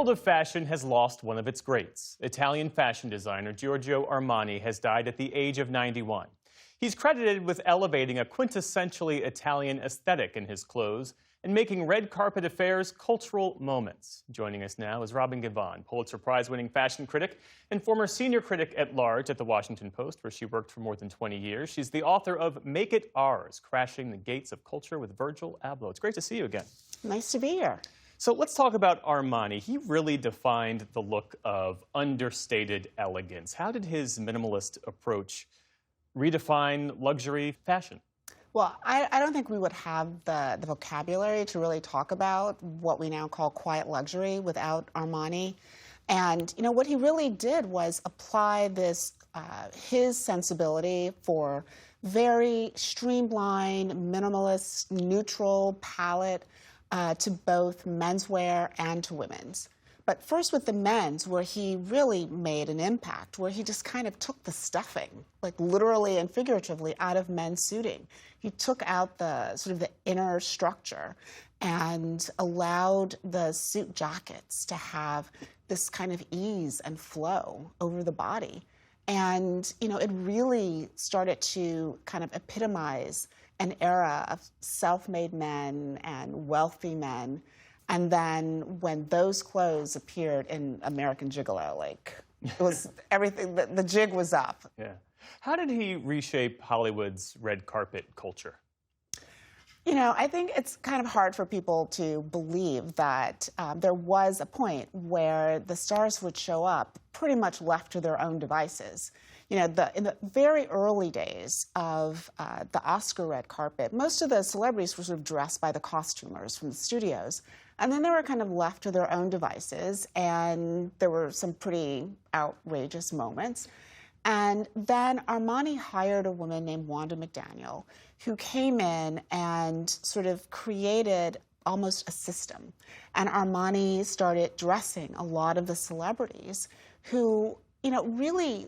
world of fashion has lost one of its greats. Italian fashion designer Giorgio Armani has died at the age of 91. He's credited with elevating a quintessentially Italian aesthetic in his clothes and making red carpet affairs cultural moments. Joining us now is Robin Givhan, Pulitzer Prize-winning fashion critic and former senior critic at large at The Washington Post, where she worked for more than 20 years. She's the author of Make It Ours, Crashing the Gates of Culture with Virgil Abloh. It's great to see you again. Nice to be here. So let's talk about Armani. He really defined the look of understated elegance. How did his minimalist approach redefine luxury fashion? Well, I don't think we would have the vocabulary to really talk about what we now call quiet luxury without Armani. And, you know, what he really did was apply this, his sensibility for very streamlined, minimalist, neutral palette to both menswear and to women's. But first with the men's, where he really made an impact, where he just kind of took the stuffing, like literally and figuratively, out of men's suiting. He took out the sort of the inner structure and allowed the suit jackets to have this kind of ease and flow over the body. And, you know, it really started to kind of epitomize an era of self-made men and wealthy men. And then when those clothes appeared in American Gigolo, like, it was everything, the jig was up. Yeah. How did he reshape Hollywood's red carpet culture? You know, I think it's kind of hard for people to believe that there was a point where the stars would show up pretty much left to their own devices. You know, in the very early days of the Oscar red carpet, most of the celebrities were sort of dressed by the costumers from the studios. And then they were kind of left to their own devices, and there were some pretty outrageous moments. And then Armani hired a woman named Wanda McDaniel, who came in and sort of created almost a system. And Armani started dressing a lot of the celebrities who, you know, really,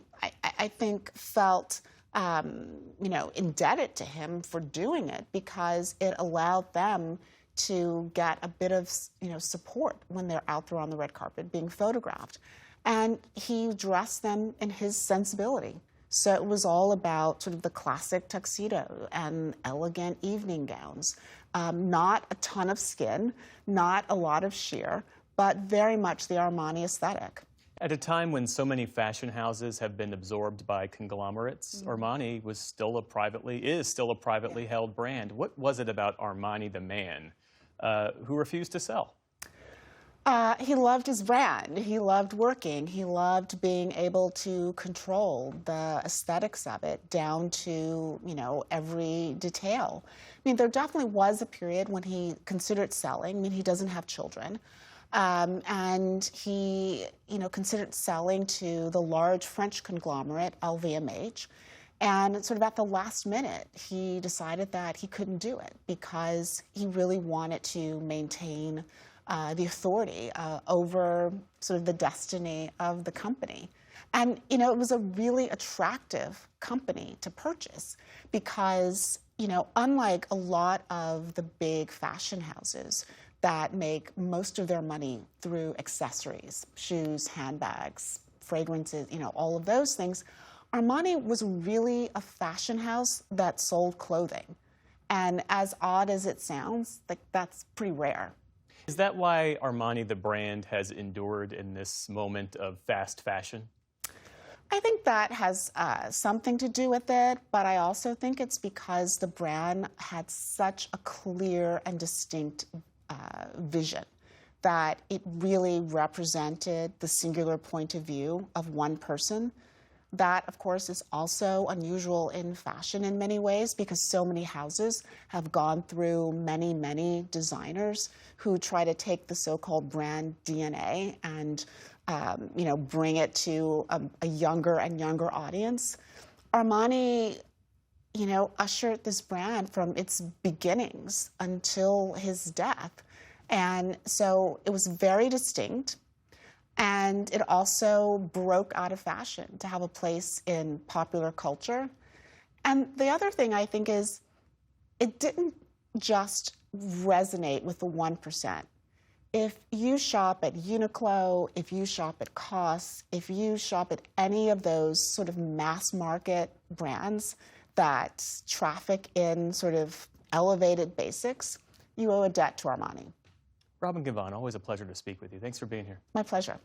I think felt, you know, indebted to him for doing it, because it allowed them to get a bit of, you know, support when they're out there on the red carpet being photographed. And he dressed them in his sensibility. So it was all about sort of the classic tuxedo and elegant evening gowns. Not a ton of skin, not a lot of sheer, but very much the Armani aesthetic. At a time when so many fashion houses have been absorbed by conglomerates, Armani is still a privately held brand. What was it about Armani the man who refused to sell? He loved his brand. He loved working. He loved being able to control the aesthetics of it down to, you know, every detail. I mean, there definitely was a period when he considered selling. I mean, he doesn't have children. And he, you know, considered selling to the large French conglomerate LVMH. And sort of at the last minute, he decided that he couldn't do it because he really wanted to maintain the authority over sort of the destiny of the company. And, you know, it was a really attractive company to purchase because, you know, unlike a lot of the big fashion houses that make most of their money through accessories, shoes, handbags, fragrances, you know, all of those things, Armani was really a fashion house that sold clothing. And as odd as it sounds, like, that's pretty rare. Is that why Armani the brand has endured in this moment of fast fashion? I think that has something to do with it, but I also think it's because the brand had such a clear and distinct vision that it really represented the singular point of view of one person. That, of course, is also unusual in fashion in many ways because so many houses have gone through many, many designers who try to take the so-called brand DNA and, you know, bring it to a younger and younger audience. Armani, you know, ushered this brand from its beginnings until his death. And so it was very distinct. And it also broke out of fashion to have a place in popular culture. And the other thing I think is it didn't just resonate with the 1%. If you shop at Uniqlo, if you shop at COS, if you shop at any of those sort of mass market brands that traffic in sort of elevated basics, you owe a debt to Armani. Robin Givhan, always a pleasure to speak with you. Thanks for being here. My pleasure.